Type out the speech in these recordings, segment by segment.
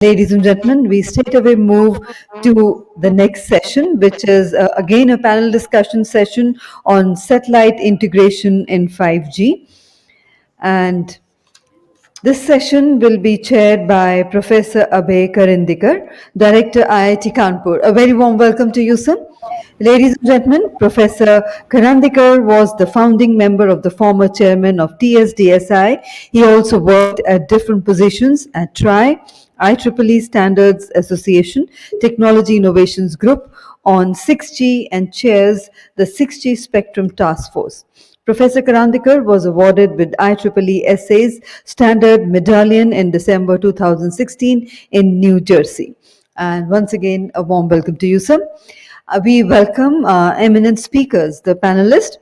Ladies and gentlemen, we straight away move to the next session, which is again a panel discussion session on satellite integration in 5G. And this session will be chaired by Professor Abhay Karandikar, Director IIT-Kanpur. A very warm welcome to you, sir. Ladies and gentlemen, Professor Karandikar was the founding member of the former chairman of TSDSI. He also worked at different positions at TRI, IEEE Standards Association, Technology Innovations Group on 6G and chairs the 6G Spectrum Task Force. Professor Karandikar was awarded with IEEE Essays Standard Medallion in December 2016 in New Jersey. And once again, a warm welcome to you, sir. We welcome eminent speakers, the panelists.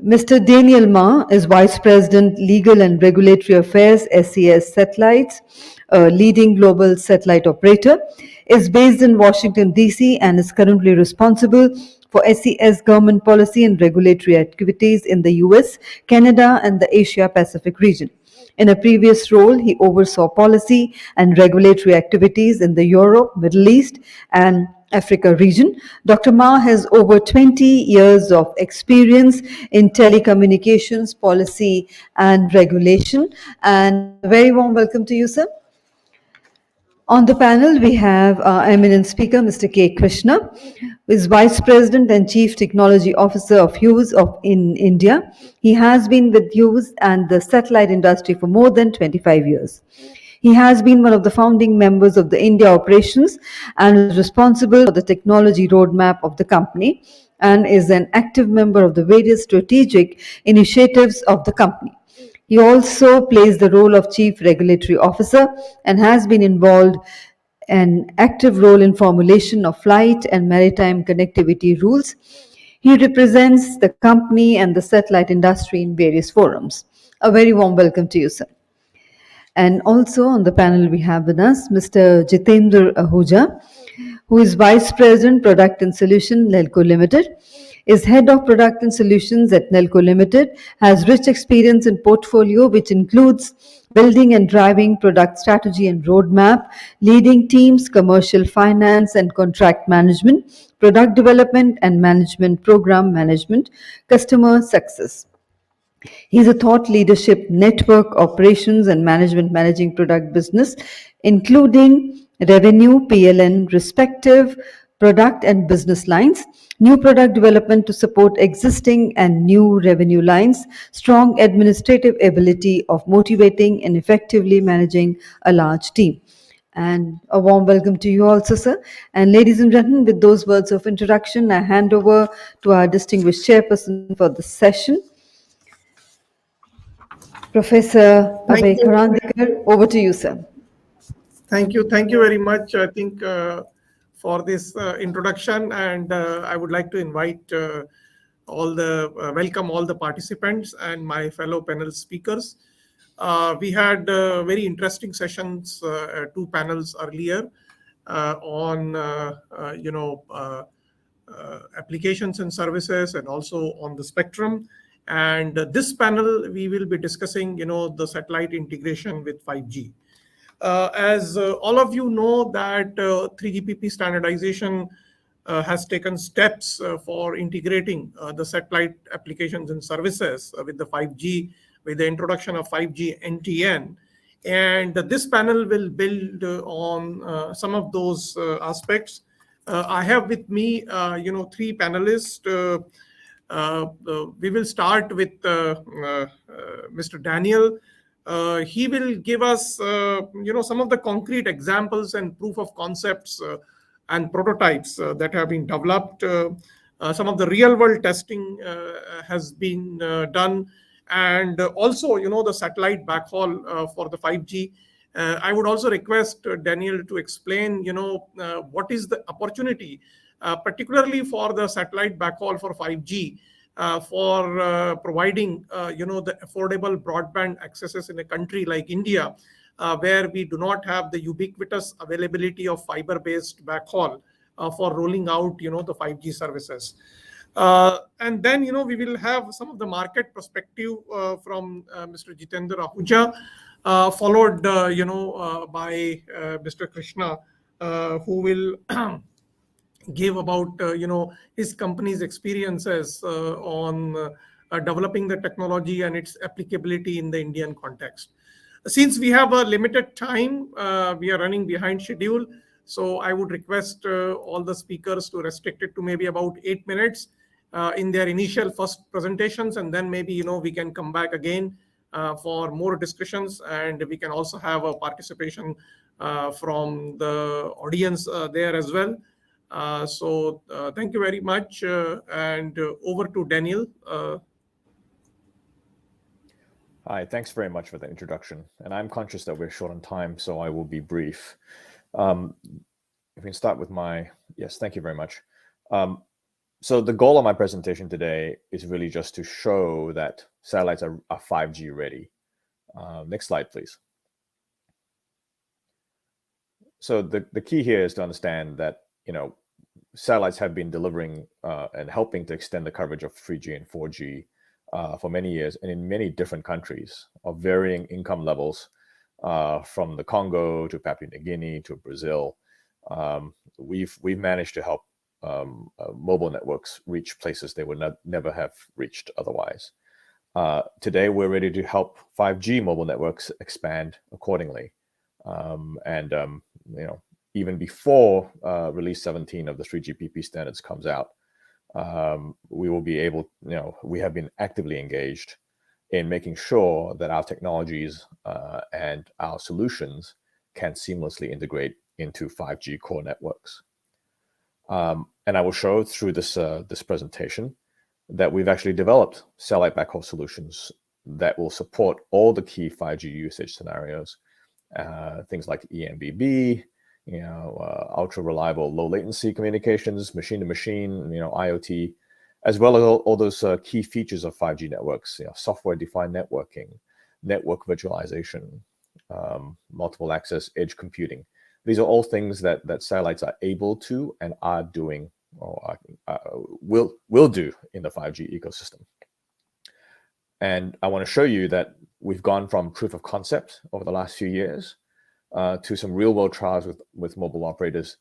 Mr. Daniel Ma is Vice President, Legal and Regulatory Affairs, SES Satellites, a leading global satellite operator, is based in Washington, D.C. and is currently responsible for SES government policy and regulatory activities in the US, Canada, and the Asia-Pacific region. In a previous role, he oversaw policy and regulatory activities in the Europe, Middle East, and Africa region. Dr. Ma has over 20 years of experience in telecommunications, policy, and regulation. And a very warm welcome to you, sir. On the panel, we have our eminent speaker, Mr. K. Krishna, who is Vice President and Chief Technology Officer of Hughes in India. He has been with Hughes and the satellite industry for more than 25 years. He has been one of the founding members of the India operations and is responsible for the technology roadmap of the company and is an active member of the various strategic initiatives of the company. He also plays the role of Chief Regulatory Officer and has been involved an active role in formulation of flight and maritime connectivity rules. He represents the company and the satellite industry in various forums. A very warm welcome to you, sir. And also on the panel we have with us Mr. Jitender Ahuja, who is Vice President, Product and Solution, Nelco Limited, is Head of Product and Solutions at Nelco Limited, has rich experience in portfolio which includes building and driving product strategy and roadmap, leading teams, commercial finance and contract management, product development and management, program management, customer success. He's a thought leadership network operations and management managing product business, including revenue, PLN, respective product and business lines, new product development to support existing and new revenue lines, strong administrative ability of motivating and effectively managing a large team. And a warm welcome to you also, sir. And ladies and gentlemen, with those words of introduction, I hand over to our distinguished chairperson for the session, Professor Thank Abhay you. Karandikar, over to you, sir. Thank you. Thank you very much, I think, for this introduction. And I would like to invite welcome all the participants and my fellow panel speakers. We had very interesting sessions, two panels earlier on, applications and services and also on the spectrum. And this panel, we will be discussing, the satellite integration with 5G. As all of you know that 3GPP standardization has taken steps for integrating the satellite applications and services with the 5G, with the introduction of 5G NTN. And this panel will build on some of those aspects. I have with me, three panelists. We will start with Mr. Daniel. He will give us, some of the concrete examples and proof of concepts and prototypes that have been developed. Some of the real-world testing has been done, and also, the satellite backhaul for the 5G. I would also request Daniel to explain, what is the opportunity, particularly for the satellite backhaul for 5G. For providing, the affordable broadband accesses in a country like India, where we do not have the ubiquitous availability of fiber-based backhaul for rolling out, the 5G services. And then, we will have some of the market perspective from Mr. Jitender Ahuja, followed, by Mr. Krishna, who will give about his company's experiences on developing the technology and its applicability in the Indian context. Since we have a limited time, we are running behind schedule, so I would request all the speakers to restrict it to maybe about 8 minutes in their initial first presentations, and then maybe we can come back again for more discussions, and we can also have a participation from the audience there as well. Thank you very much, and over to Daniel. Hi, thanks very much for the introduction. And I'm conscious that we're short on time, so I will be brief. If we can start with yes, thank you very much. So the goal of my presentation today is really just to show that satellites are 5G ready. Next slide, please. So the key here is to understand that, satellites have been delivering and helping to extend the coverage of 3G and 4G for many years, and in many different countries of varying income levels, from the Congo to Papua New Guinea to Brazil. We've managed to help mobile networks reach places they would never have reached otherwise. Today, we're ready to help 5G mobile networks expand accordingly. Even before release 17 of the 3GPP standards comes out, we will be able, we have been actively engaged in making sure that our technologies and our solutions can seamlessly integrate into 5G core networks. And I will show through this presentation that we've actually developed satellite backhaul solutions that will support all the key 5G usage scenarios, things like eMBB, ultra reliable low latency communications, machine to machine, IoT, as well as all those key features of 5G networks, software defined networking, network virtualization, multiple access, edge computing. These are all things that satellites are able to and are doing, or will do in the 5G ecosystem. And I want to show you that we've gone from proof of concept over the last few years to some real world trials with mobile operators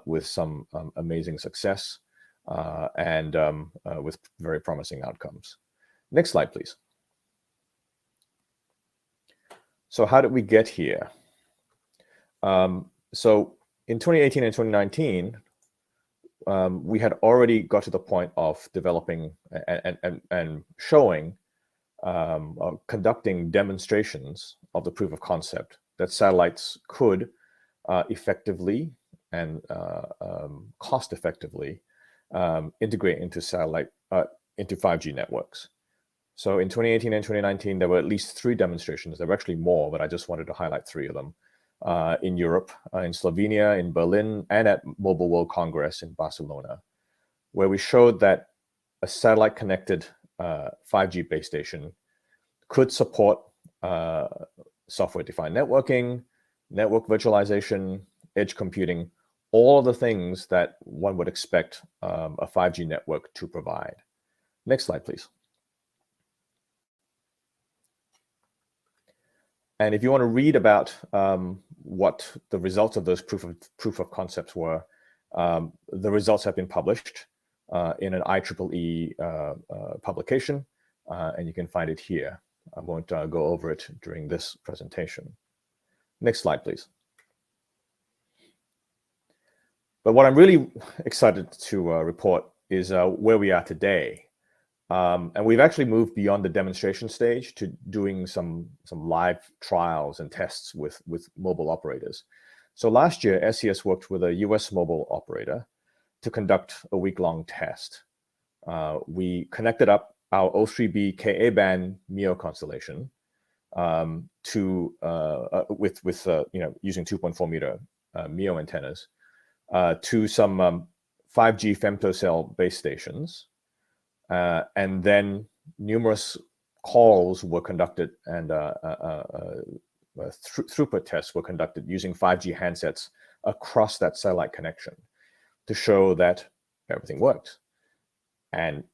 with some amazing success and with very promising outcomes. Next slide, please. So how did we get here? So in 2018 and 2019, we had already got to the point of developing and showing, conducting demonstrations of the proof of concept that satellites could effectively and cost effectively integrate into into 5G networks. So in 2018 and 2019, there were at least 3 demonstrations. There were actually more, but I just wanted to highlight 3 of them. In Europe, in Slovenia, in Berlin, and at Mobile World Congress in Barcelona, where we showed that a satellite-connected 5G base station could support software-defined networking, network virtualization, edge computing, all of the things that one would expect a 5G network to provide. Next slide, please. And if you want to read about what the results of those proof of concepts were, the results have been published in an IEEE publication, and you can find it here. I won't go over it during this presentation. Next slide, please. But what I'm really excited to report is where we are today. And we've actually moved beyond the demonstration stage to doing some live trials and tests with mobile operators. So last year, SES worked with a US mobile operator to conduct a week-long test. We connected up our O3b Ka-band MEO constellation with using 2.4 meter MEO antennas to some 5G femtocell base stations. And then numerous calls were conducted and throughput tests were conducted using 5G handsets across that satellite connection to show that everything worked. And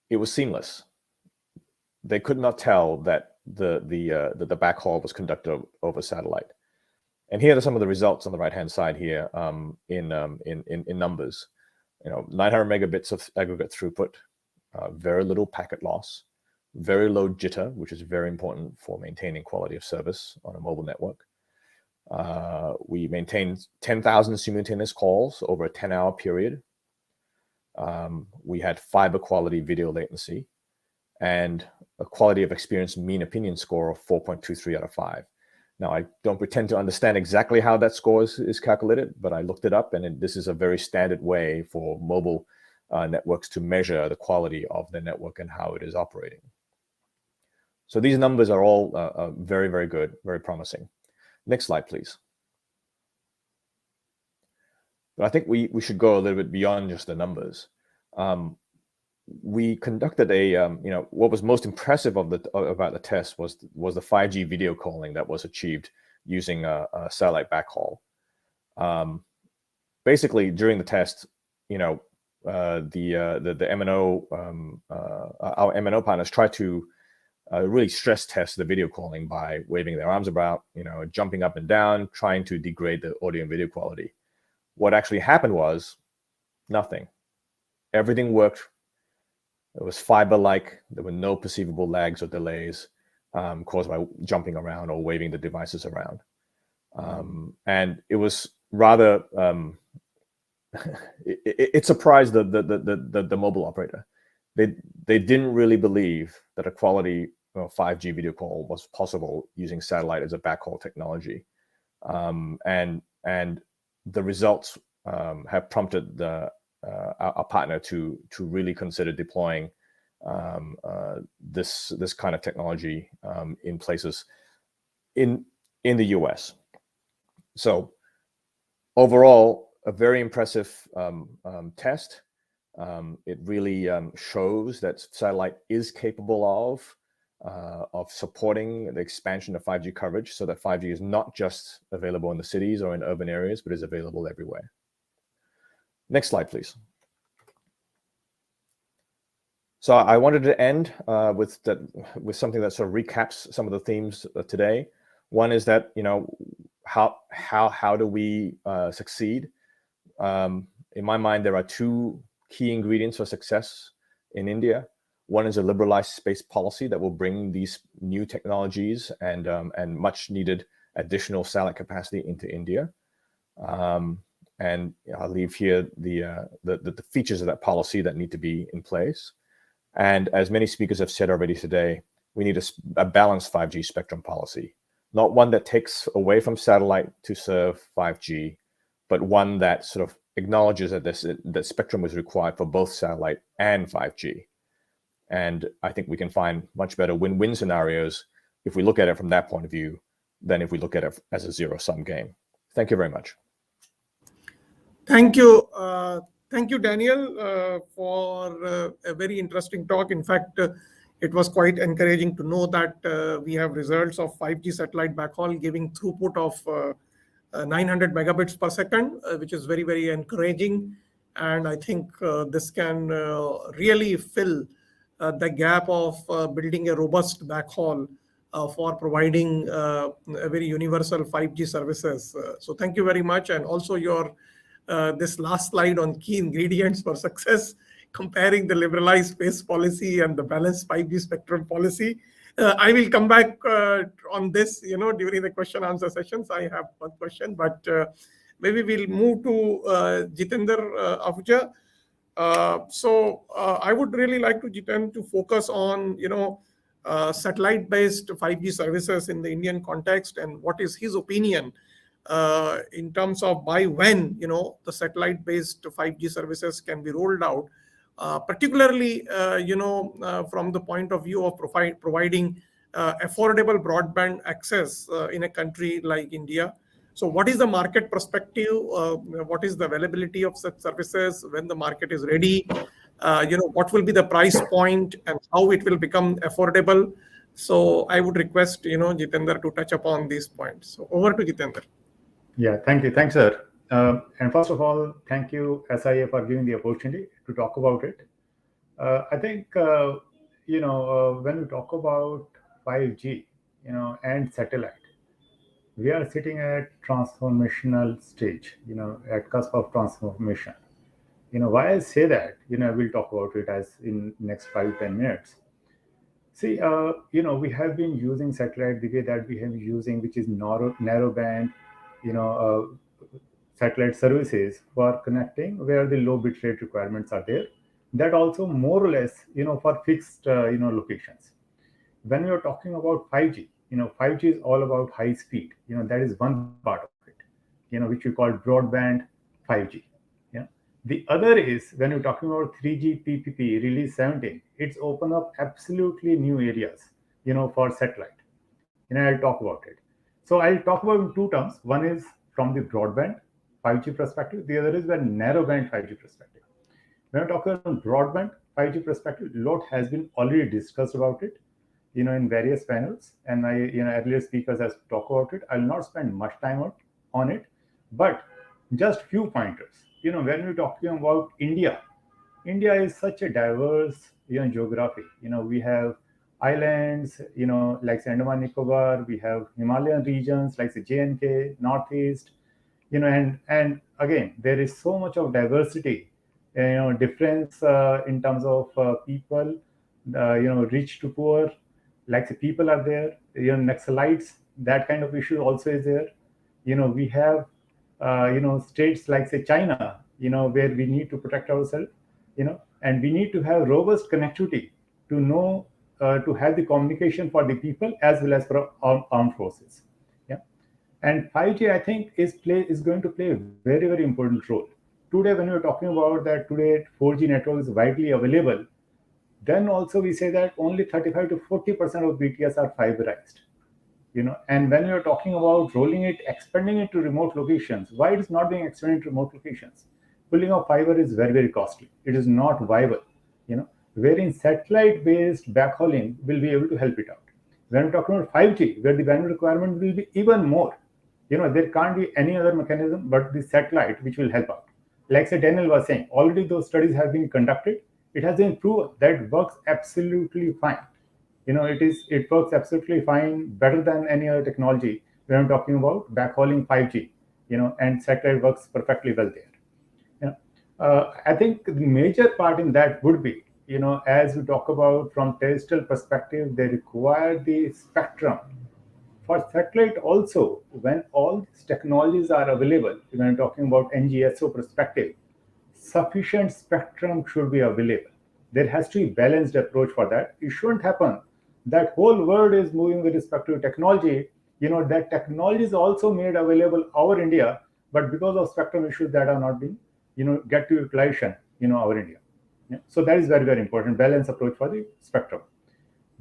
it was seamless. They could not tell that the backhaul was conducted over satellite. And here are some of the results on the right-hand side here in numbers. 900 megabits of aggregate throughput, very little packet loss, very low jitter, which is very important for maintaining quality of service on a mobile network. We maintained 10,000 simultaneous calls over a 10-hour period. We had fiber quality video latency and a quality of experience mean opinion score of 4.23 out of 5. Now, I don't pretend to understand exactly how that score is calculated, but I looked it up, and this is a very standard way for mobile networks to measure the quality of the network and how it is operating. So these numbers are all very, very good, very promising. Next slide, please. But I think we should go a little bit beyond just the numbers. We conducted what was most impressive about the test was the 5G video calling that was achieved using a satellite backhaul. Basically, during the test, the MNO, our MNO partners tried to really stress test the video calling by waving their arms about, jumping up and down, trying to degrade the audio and video quality. What actually happened was nothing. Everything worked. It was fiber-like. There were no perceivable lags or delays caused by jumping around or waving the devices around. And it was rather, it surprised the mobile operator. They didn't really believe that a quality 5G video call was possible using satellite as a backhaul technology. And the results have prompted our partner to really consider deploying this kind of technology in places in the US. So overall, a very impressive test. It really shows that satellite is capable of supporting the expansion of 5G coverage, so that 5G is not just available in the cities or in urban areas, but is available everywhere. Next slide, please. So I wanted to end with something that sort of recaps some of the themes today. One is that how do we succeed? In my mind, there are two key ingredients for success in India. One is a liberalized space policy that will bring these new technologies and much needed additional satellite capacity into India. And I'll leave here the features of that policy that need to be in place. And as many speakers have said already today, we need a balanced 5G spectrum policy, not one that takes away from satellite to serve 5G, but one that sort of acknowledges that spectrum is required for both satellite and 5G. And I think we can find much better win-win scenarios if we look at it from that point of view than if we look at it as a zero-sum game. Thank you very much. Thank you. Thank you, Daniel, for a very interesting talk. In fact, it was quite encouraging to know that we have results of 5G satellite backhaul giving throughput of 900 megabits per second, which is very, very encouraging. And I think this can really fill the gap of building a robust backhaul for providing a very universal 5G services. So thank you very much. And also your this last slide on key ingredients for success, comparing the liberalized space policy and the balanced 5G spectrum policy. I will come back on this, during the question answer sessions. I have one question, but maybe we'll move to Jitender Ahuja. So I would really like to Jitender to focus on, satellite-based 5G services in the Indian context, and what is his opinion in terms of by when, the satellite-based 5G services can be rolled out, particularly, from the point of view of providing affordable broadband access in a country like India. So what is the market perspective? What is the availability of such services when the market is ready? What will be the price point and how it will become affordable? So I would request, Jitender to touch upon these points. So over to Jitender. Yeah, thank you. Thanks, sir. And first of all, thank you, SIA, for giving the opportunity to talk about it. I think, when we talk about 5G, and satellite, we are sitting at transformational stage, at cusp of transformation. Why I say that, we'll talk about it as in next 5-10 minutes. See, we have been using satellite the way that we have been using, which is narrow band, you know, satellite services for connecting where the low bit rate requirements are there. That also more or less, for fixed, locations. When we are talking about 5G, 5G is all about high speed. That is one part of it, which we call broadband 5G. Yeah. The other is when you're talking about 3G PPP release 17, it's open up absolutely new areas, for satellite. I'll talk about it. So I'll talk about in two terms. One is from the broadband 5G perspective. The other is the narrowband 5G perspective. When I talk about broadband 5G perspective, a lot has been already discussed about it, in various panels, and my earlier speakers has talked about it. I'll not spend much time on it, but just few pointers. When we're talking about India, India is such a diverse, geography. We have islands, like Andaman Nicobar. We have Himalayan regions like the J&K, Northeast. And again, there is so much of diversity. Difference in terms of people. Rich to poor, like the people are there. Naxalites. That kind of issue also is there. We have states like say China, where we need to protect ourselves, and we need to have robust connectivity to know to have the communication for the people as well as for armed forces. Yeah. And 5G, I think, is going to play a very, very important role. Today, when we're talking about that today 4G network is widely available, then also we say that only 35 to 40% of BTS are fiberized. And when you're talking about rolling it, expanding it to remote locations, why it is not being expanded to remote locations? Pulling of fiber is very, very costly. It is not viable, wherein satellite-based backhauling will be able to help it out. When we're talking about 5G, where the bandwidth requirement will be even more, there can't be any other mechanism but the satellite which will help out. Like say Daniel was saying, already those studies have been conducted. It has been proven that it works absolutely fine. It works absolutely fine, better than any other technology when I'm talking about backhauling 5G, and satellite works perfectly well there. I think the major part in that would be, as we talk about from terrestrial perspective, they require the spectrum. For satellite also, when all these technologies are available, when I'm talking about NGSO perspective, sufficient spectrum should be available. There has to be balanced approach for that. It shouldn't happen that whole world is moving with respect to technology. That technology is also made available our India, but because of spectrum issues that are not being, get to utilization, our India. Yeah? So that is very, very important. Balanced approach for the spectrum.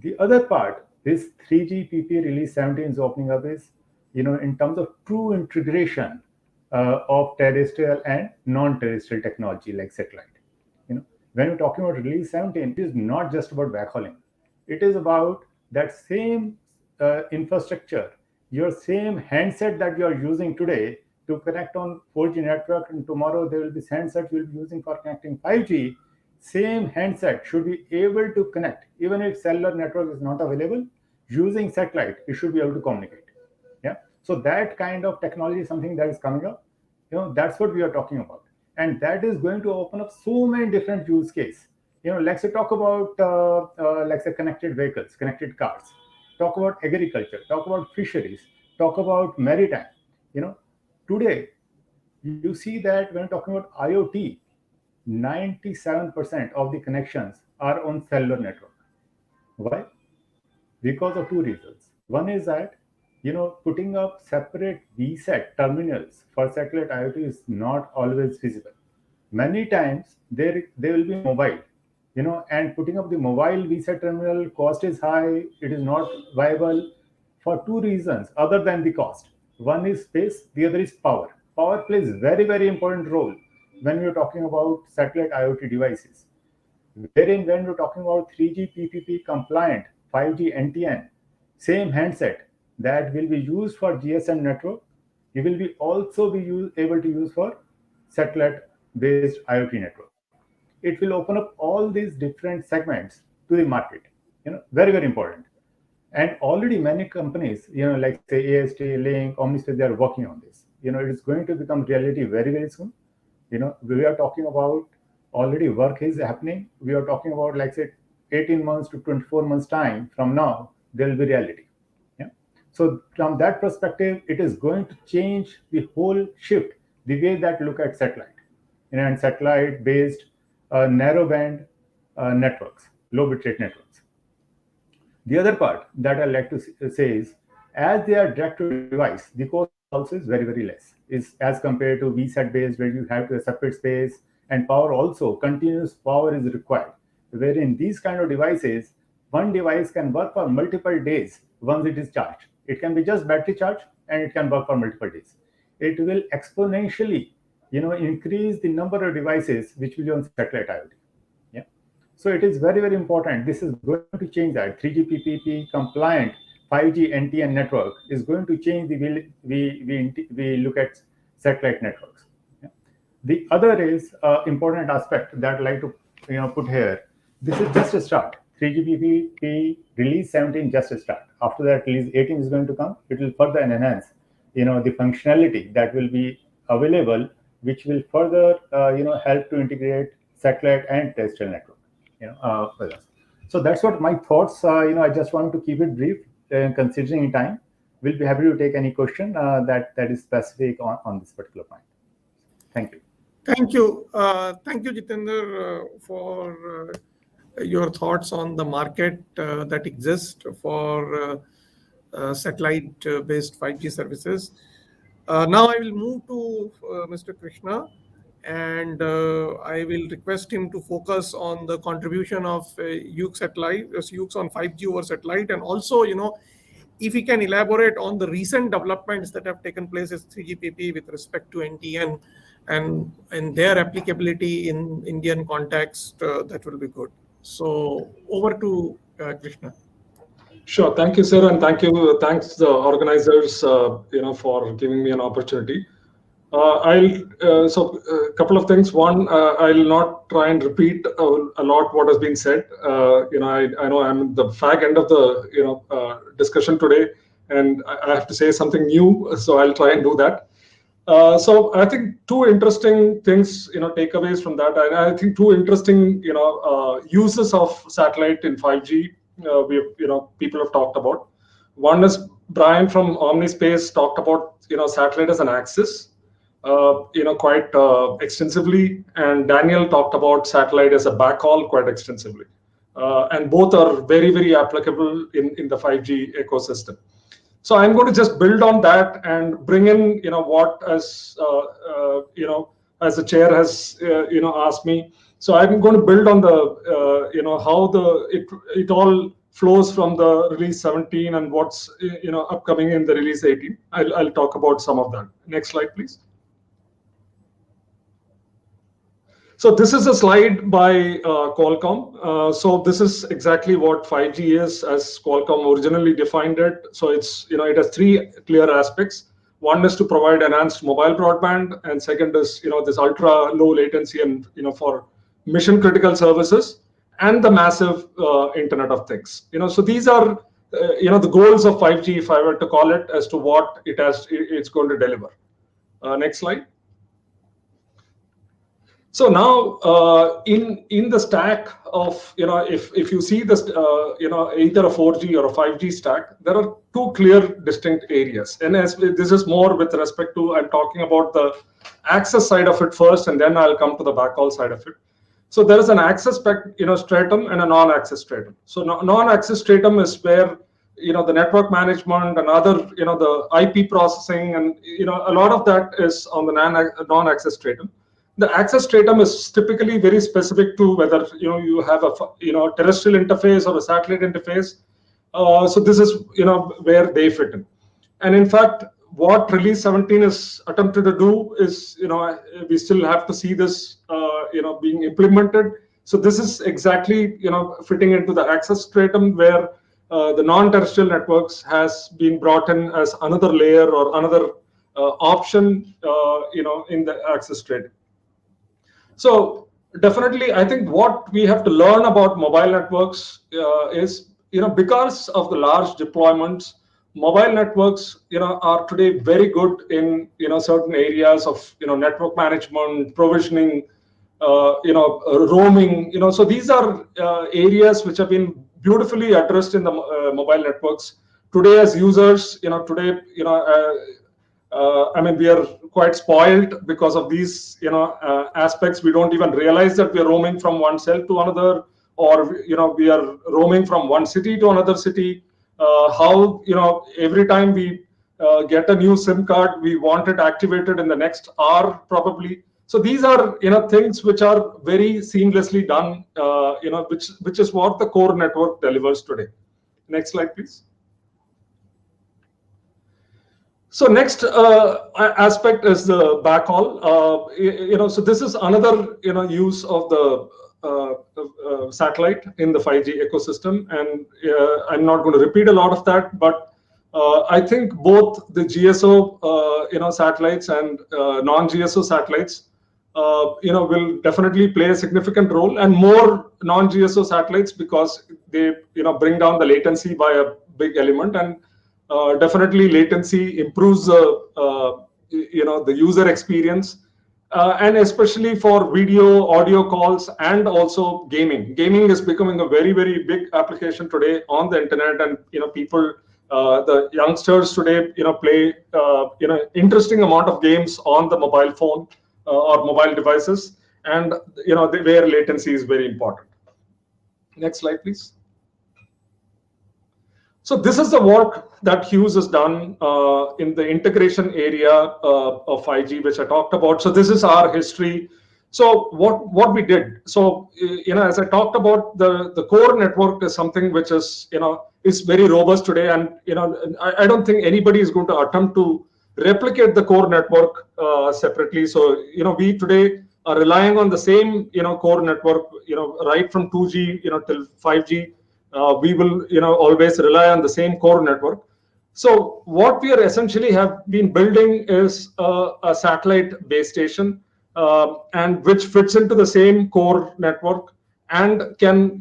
The other part, this 3GPP release 17 is opening up is, in terms of true integration of terrestrial and non-terrestrial technology like satellite. When we're talking about release 17, it is not just about backhauling. It is about that same infrastructure, your same handset that you are using today to connect on 4G network, and tomorrow there will be handsets you'll be using for connecting 5G. Same handset should be able to connect, even if cellular network is not available. Using satellite, it should be able to communicate. Yeah. So that kind of technology is something that is coming up. That's what we are talking about, and that is going to open up so many different use cases. Let's say talk about let's say connected vehicles, connected cars. Talk about agriculture. Talk about fisheries. Talk about maritime. Today you see that when talking about IoT, 97% of the connections are on cellular network. Why? Because of two reasons. One is that, putting up separate VSAT terminals for satellite IoT is not always feasible. Many times they will be mobile, and putting up the mobile VSAT terminal cost is high. It is not viable for two reasons other than the cost. One is space, the other is power. Power plays very, very important role when we're talking about satellite IoT devices. Wherein when we're talking about 3G PPP compliant 5G NTN, same handset that will be used for GSM network, you will be also be able to use for satellite based IoT network. It will open up all these different segments to the market. Very, very important. And already many companies, like say AST, Link, Omnispace, they are working on this. It is going to become reality very, very soon. We are talking about already work is happening. We are talking about, like say, 18 months to 24 months time from now, there will be reality. Yeah. So from that perspective, it is going to change the whole shift, the way that look at satellite, and satellite-based narrowband networks, low bitrate networks. The other part that I like to say is, as they are direct to device, the cost also is very, very less, is as compared to VSAT based, where you have to a separate space, and power also, continuous power is required. Wherein these kind of devices, one device can work for multiple days once it is charged. It can be just battery charge and it can work for multiple days. It will exponentially, increase the number of devices which will be on satellite IoT. Yeah. So it is very, very important. This is going to change that. 3GPP compliant 5G NTN network is going to change the way we look at satellite networks. Yeah. The other is important aspect that I like to put here. This is just a start. 3GPP release 17 just a start. After that, release 18 is going to come. It will further enhance the functionality that will be available, which will further help to integrate satellite and terrestrial network with us. So that's what my thoughts. I just wanted to keep it brief, considering time. We'll be happy to take any question that is specific on this particular point. Thank you. Thank you. Thank you, Jitender, for your thoughts on the market that exists for satellite-based 5G services. Now I will move to Mr. Krishna, and I will request him to focus on the contribution of Hughes on 5G over satellite, and also, if he can elaborate on the recent developments that have taken place as 3GPP with respect to NTN and their applicability in Indian context, that will be good. So over to Krishna. Sure. Thank you, sir, and thanks the organizers, for giving me an opportunity. So a couple of things. One, I'll not try and repeat a lot what has been said. I know I'm the fag end of the discussion today, and I have to say something new, so I'll try and do that. So I think two interesting things, takeaways from that. I think two interesting, uses of satellite in 5G. People have talked about. One is Brian from Omnispace talked about, satellite as an axis, quite extensively, and Daniel talked about satellite as a backhaul quite extensively, and both are very, very applicable in the 5G ecosystem. So I'm going to just build on that and bring in, what as the chair has, asked me. So I'm going to build on the, how it all flows from the release 17 and what's, upcoming in the release 18. I'll talk about some of that. Next slide, please. So this is a slide by Qualcomm. So this is exactly what 5G is as Qualcomm originally defined it. So it's, it has three clear aspects. One is to provide enhanced mobile broadband, and second is, this ultra low latency and, for mission critical services, and the massive Internet of Things. So these are, the goals of 5G, if I were to call it, as to what it's going to deliver. Next slide. So now, in the stack of, if you see this, either a 4G or a 5G stack, there are two clear distinct areas. And as this is more with respect to, I'm talking about the access side of it first, and then I'll come to the backhaul side of it. So there is an access stratum and a non-access stratum. So non-access stratum is where, the network management and other, the IP processing, and, a lot of that is on the non-access stratum. The access stratum is typically very specific to whether you have a terrestrial interface or a satellite interface. So this is where they fit in. And in fact, what release 17 is attempted to do is we still have to see this being implemented. So this is exactly fitting into the access stratum where the non-terrestrial networks has been brought in as another layer or another option in the access stratum. So definitely, I think what we have to learn about mobile networks is because of the large deployments, mobile networks, are today very good in, certain areas of, network management, provisioning, roaming, so these are areas which have been beautifully addressed in the mobile networks. Today, as users, I mean, we are quite spoiled because of these, aspects. We don't even realize that we are roaming from one cell to another, or we are roaming from one city to another city. How every time we get a new SIM card, we want it activated in the next hour probably. So these are things which are very seamlessly done. Which is what the core network delivers today. Next slide, please. So next aspect is the backhaul. So this is another use of the satellite in the 5G ecosystem, and I'm not going to repeat a lot of that, but I think both the GSO satellites and non-GSO satellites will definitely play a significant role, and more non-GSO satellites, because they bring down the latency by a big element, and definitely latency improves the user experience, and especially for video, audio calls, and also gaming. Gaming is becoming a very, very big application today on the internet, and people, the youngsters today, play interesting amount of games on the mobile phone or mobile devices, and where latency is very important. Next slide, please. So this is the work that Hughes has done in the integration area of 5G, which I talked about. So this is our history. So what we did. So as I talked about, the core network is something which is is very robust today, and I don't think anybody is going to attempt to replicate the core network separately. So we today are relying on the same core network, right from 2G till 5G. We will always rely on the same core network. So what we are essentially have been building is a satellite base station, and which fits into the same core network, and can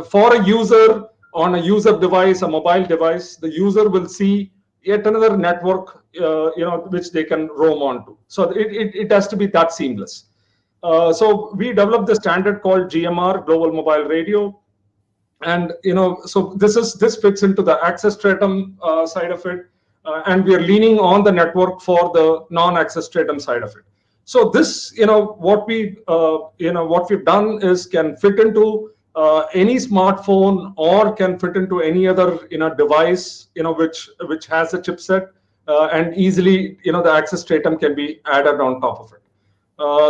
for a user on a user device, a mobile device, the user will see yet another network which they can roam onto. So it has to be that seamless. So we developed the standard called GMR, Global Mobile Radio. And so this fits into the access stratum side of it, and we are leaning on the network for the non-access stratum side of it. So this what we've done is can fit into any smartphone, or can fit into any other device which has a chipset, and easily the access stratum can be added on top of it.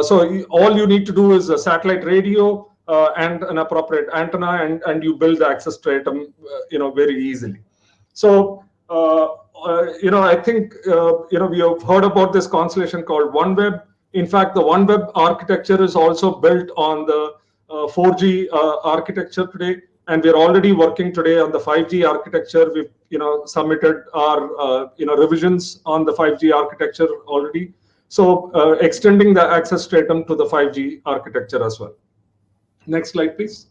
So all you need to do is a satellite radio and an appropriate antenna, and you build the access stratum very easily. So I think we have heard about this constellation called OneWeb. In fact, the OneWeb architecture is also built on the 4G architecture today, and we're already working today on the 5G architecture. We've submitted our revisions on the 5G architecture already. So extending the access stratum to the 5G architecture as well. Next slide, please.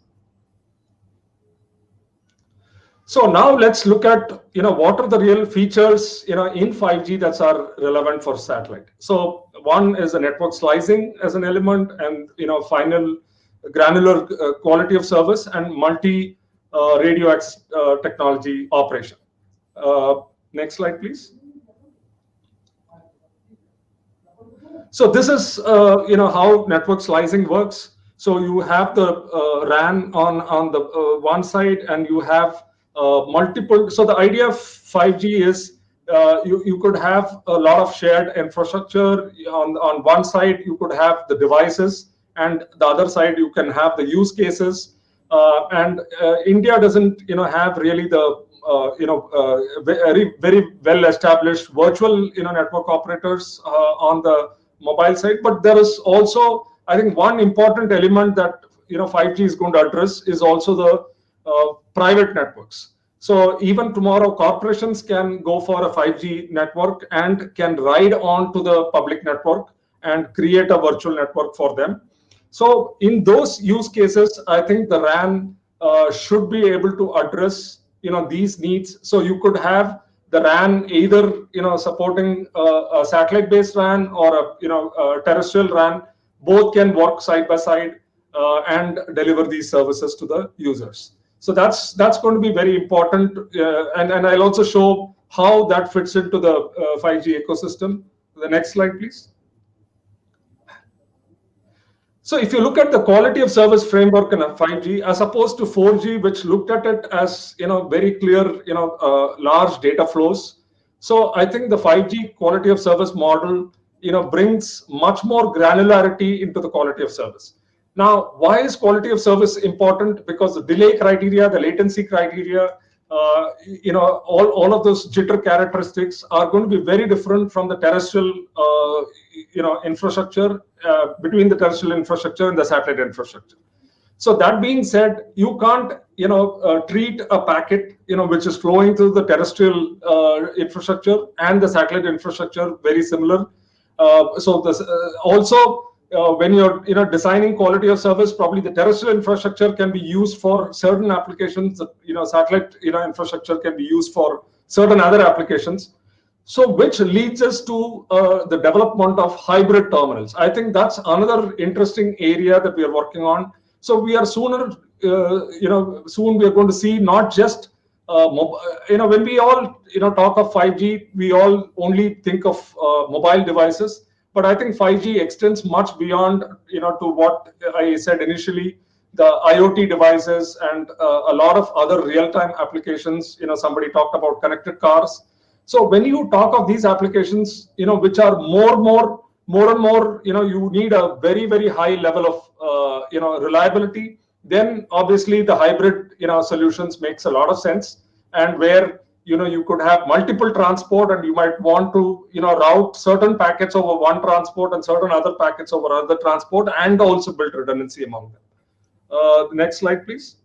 So now let's look at what are the real features in 5G that are relevant for satellite. So one is the network slicing as an element, and final granular quality of service, and multi radio access technology operation. Next slide, please. So this is how network slicing works. So you have the RAN on the one side, and you have multiple. So the idea of 5G is you could have a lot of shared infrastructure. On one side, you could have the devices, and the other side you can have the use cases. And India doesn't have really the very, very well established virtual network operators on the mobile side, but there is also, I think, one important element that 5G is going to address is also the private networks. So even tomorrow, corporations can go for a 5G network and can ride on to the public network and create a virtual network for them. So in those use cases, I think the RAN should be able to address these needs. So you could have the RAN either supporting a satellite-based RAN or a terrestrial RAN. Both can work side by side and deliver these services to the users. So that's going to be very important, and I'll also show how that fits into the 5G ecosystem. The next slide, please. So if you look at the quality of service framework in a 5G as opposed to 4G, which looked at it as very clear large data flows. So I think the 5G quality of service model brings much more granularity into the quality of service. Now, why is quality of service important? Because the delay criteria, the latency criteria, all of those jitter characteristics are going to be very different from the terrestrial infrastructure, between the terrestrial infrastructure and the satellite infrastructure. So that being said, you can't treat a packet which is flowing through the terrestrial infrastructure and the satellite infrastructure very similar. So this also when you're designing quality of service, probably the terrestrial infrastructure can be used for certain applications. Satellite infrastructure can be used for certain other applications. So which leads us to the development of hybrid terminals. I think that's another interesting area that we are working on. So we are soon we are going to see not just when we all talk of 5G, we all only think of mobile devices. But I think 5G extends much beyond to what I said initially, the IoT devices and a lot of other real-time applications. Somebody talked about connected cars. So when you talk of these applications, which are more and more, you need a very, very high level of reliability. Then obviously the hybrid solutions makes a lot of sense, and where you could have multiple transport, and you might want to route certain packets over one transport and certain other packets over other transport, and also build redundancy among them. The next slide, please.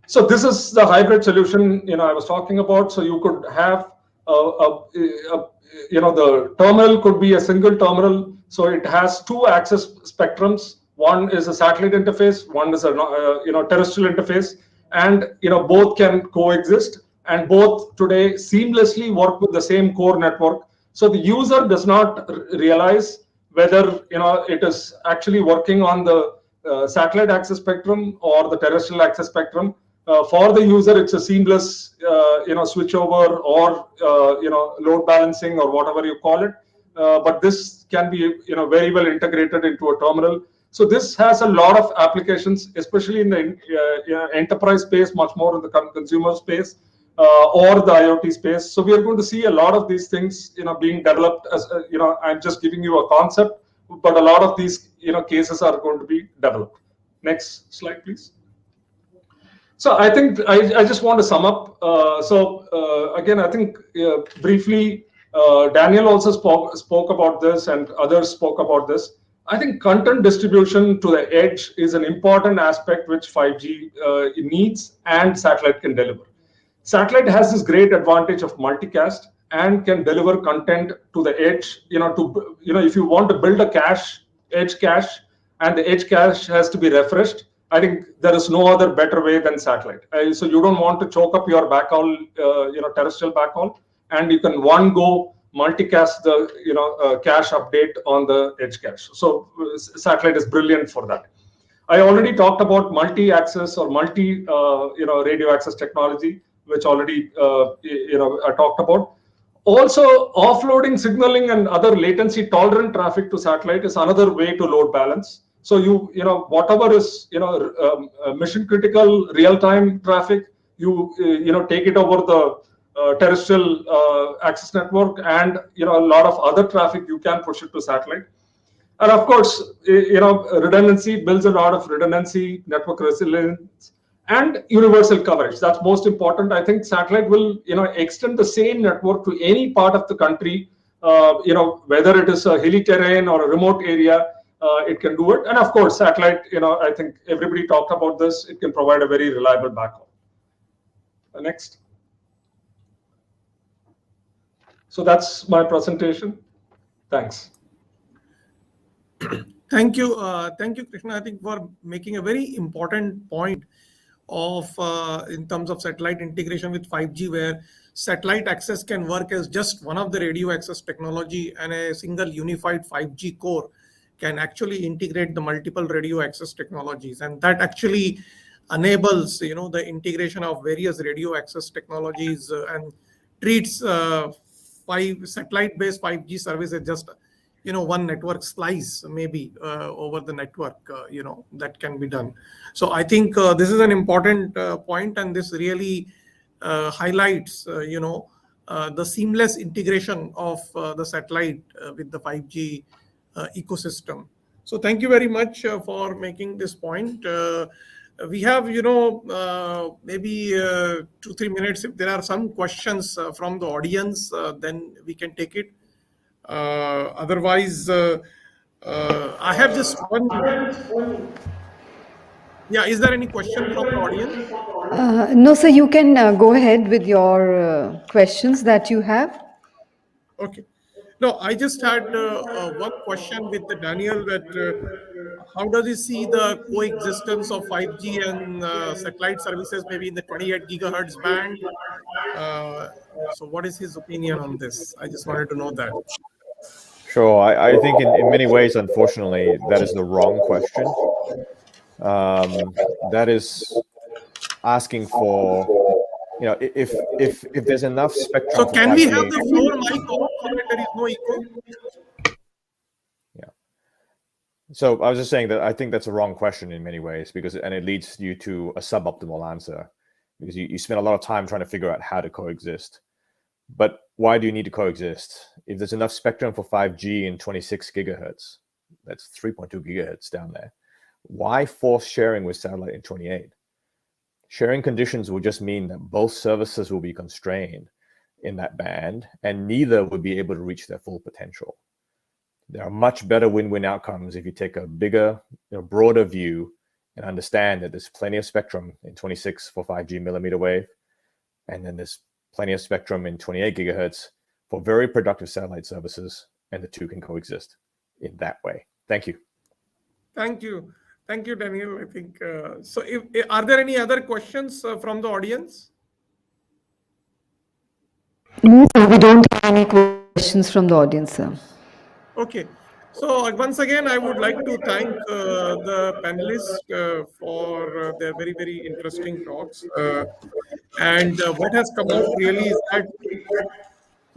So this is the hybrid solution I was talking about. So you could have the terminal could be a single terminal. So it has two access spectrums. One is a satellite interface, one is a terrestrial interface, and both can coexist, and both today seamlessly work with the same core network. So the user does not realize whether it is actually working on the satellite access spectrum or the terrestrial access spectrum. For the user, it's a seamless switchover or load balancing or whatever you call it. But this can be very well integrated into a terminal. So this has a lot of applications, especially in the enterprise space, much more in the consumer space or the IoT space. So we are going to see a lot of these things being developed. As I'm just giving you a concept, but a lot of these cases are going to be developed. Next slide, please. So I think I just want to sum up. Again, I think briefly, Daniel also spoke about this, and others spoke about this. I think content distribution to the edge is an important aspect which 5G needs and satellite can deliver. Satellite has this great advantage of multicast and can deliver content to the edge. If you want to build a cache, edge cache, and the edge cache has to be refreshed, I think there is no other better way than satellite. So you don't want to choke up your backhaul, terrestrial backhaul, and you can go multicast the cache update on the edge cache. So satellite is brilliant for that. I already talked about multi-access or radio access technology, which already I talked about. Also, offloading signaling and other latency tolerant traffic to satellite is another way to load balance. So whatever is mission critical real time traffic, you take it over the terrestrial access network, and a lot of other traffic you can push it to satellite. And of course, redundancy builds a lot of redundancy, network resilience, and universal coverage. That's most important. I think satellite will extend the same network to any part of the country, whether it is a hilly terrain or a remote area. It can do it. And of course, satellite, I think everybody talked about this. It can provide a very reliable backhaul. Next. So that's my presentation. Thanks. Thank you, Krishna. I think for making a very important point of in terms of satellite integration with 5G, where satellite access can work as just one of the radio access technology, and a single unified 5G core can actually integrate the multiple radio access technologies, and that actually enables the integration of various radio access technologies and treats five satellite-based 5G service as just one network slice maybe over the network that can be done. So I think this is an important point, and this really highlights the seamless integration of the satellite with the 5G ecosystem. So thank you very much for making this point. We have maybe 2-3 minutes. If there are some questions from the audience, then we can take it. Otherwise, I have just one. Yeah, is there any question from the audience? No, sir, you can go ahead with your questions that you have. Okay. No, I just had one question with the Daniel, that how does he see the coexistence of 5G and satellite services maybe in the 28 gigahertz band? So what is his opinion on this? I just wanted to know that. Sure. I think in many ways, unfortunately, that is the wrong question. That is asking for, if there's enough spectrum. So can we have the floor mic on so that there is no echo? Yeah. So I was just saying that I think that's a wrong question in many ways, and it leads you to a suboptimal answer, because you spend a lot of time trying to figure out how to coexist. But why do you need to coexist? If there's enough spectrum for 5G in 26 gigahertz, that's 3.2 gigahertz down there, why force sharing with satellite in 28? Sharing conditions will just mean that both services will be constrained in that band, and neither would be able to reach their full potential. There are much better win-win outcomes if you take a bigger, broader view and understand that there's plenty of spectrum in 26 for 5G millimeter wave, and then there's plenty of spectrum in 28 gigahertz for very productive satellite services, and the two can coexist in that way. Thank you. Thank you. Thank you, Daniel. I think so. Are there any other questions from the audience? No, sir, we don't have any questions from the audience, sir. Okay. So once again, I would like to thank the panelists for their very, very interesting talks. And what has come out really is that.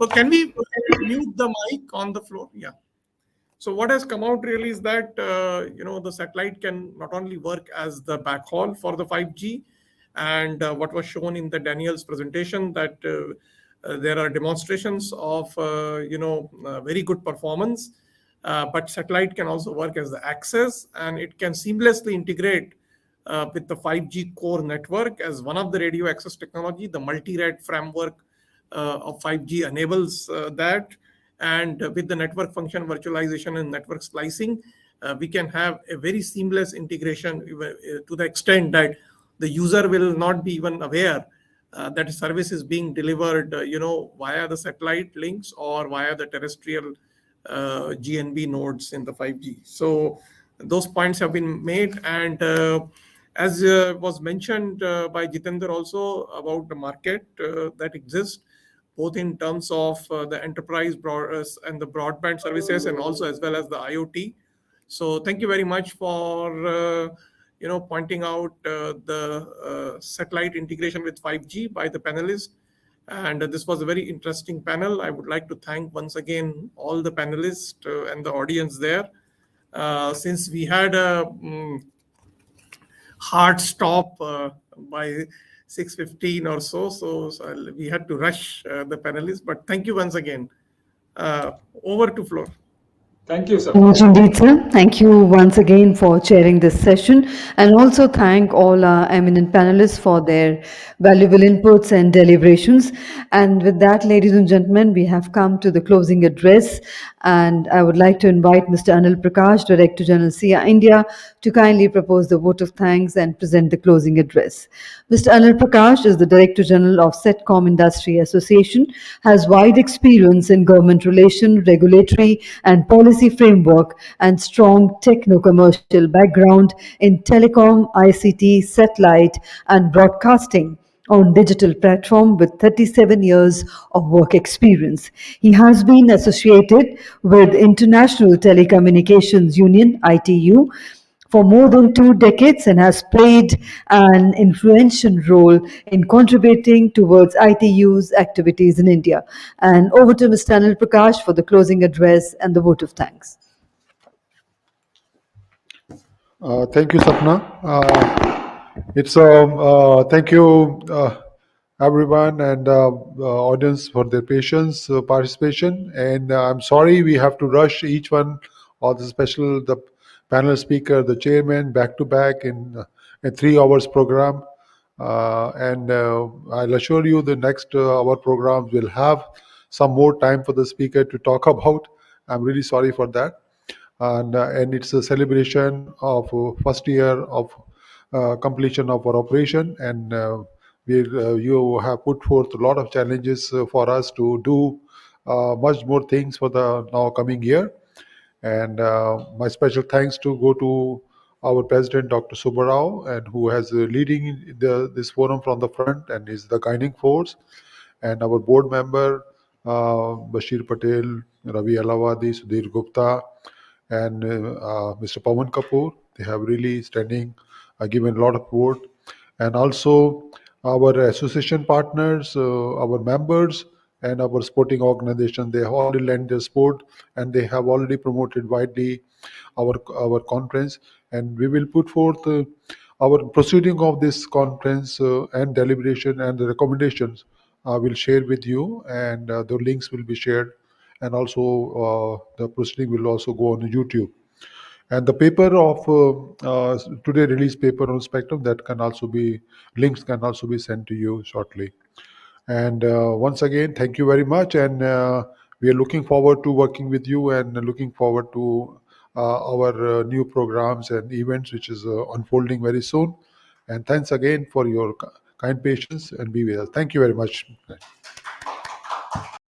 So can we mute the mic on the floor? Yeah. So what has come out really is that the satellite can not only work as the backhaul for the 5G, and what was shown in the Daniel's presentation, that there are demonstrations of very good performance, but satellite can also work as the access, and it can seamlessly integrate with the 5G core network as one of the radio access technology. The multi-rate framework of 5G enables that. And with the network function virtualization and network slicing, we can have a very seamless integration to the extent that the user will not be even aware that a service is being delivered, via the satellite links or via the terrestrial GNB nodes in the 5G. So those points have been made, and as was mentioned by Jitender also about the market that exists, both in terms of the enterprise and the broadband services, and also as well as the IoT. So thank you very much for pointing out the satellite integration with 5G by the panelists. And this was a very interesting panel. I would like to thank once again all the panelists and the audience there. Since we had a hard stop by 6:15 or so we had to rush the panelists. But thank you once again. Over to floor. Thank you, sir. Indeed, sir. Thank you once again for chairing this session, and also thank all our eminent panelists for their valuable inputs and deliberations. And with that, ladies and gentlemen, we have come to the closing address, and I would like to invite Mr. Anil Prakash, Director General SIA-INDIA, to kindly propose the vote of thanks and present the closing address. Mr. Anil Prakash is the Director General of Satcom Industry Association, has wide experience in government relation, regulatory and policy policy framework and strong techno-commercial background in telecom, ICT, satellite, and broadcasting on digital platform with 37 years of work experience. He has been associated with International Telecommunications Union, ITU, for more than 2 decades and has played an influential role in contributing towards ITU's activities in India. And over to Mr. Anil Prakash for the closing address and the vote of thanks. Thank you, Sapna. Thank you, everyone, and audience for their patience, participation. And I'm sorry we have to rush each one, or the panel speaker, the chairman, back to back in a 3 hours program. I'll assure you the next hour programs will have some more time for the speaker to talk about. I'm really sorry for that. And it's a celebration of first year of completion of our operation, and you have put forth a lot of challenges for us to do much more things for the now coming year. And my special thanks to go to our president, Dr. Subbarao, and who has leading this forum from the front and is the guiding force, and our board member, Bashir Patel, Ravi Alawadi, Sudhir Gupta, and Mr. Pawan Kapoor. They have really given a lot of support. And also our association partners, our members, and our sporting organization. They have already lent their support, and they have already promoted widely our conference. And we will put forth our proceeding of this conference and deliberation and the recommendations. Will share with you, and the links will be shared, and also the proceeding will also go on YouTube. And the paper of today released paper on spectrum, that can also be links can also be sent to you shortly. And once again, thank you very much, and we are looking forward to working with you, and looking forward to our new programs and events which is unfolding very soon. And thanks again for your kind patience, and be with us. Thank you very much.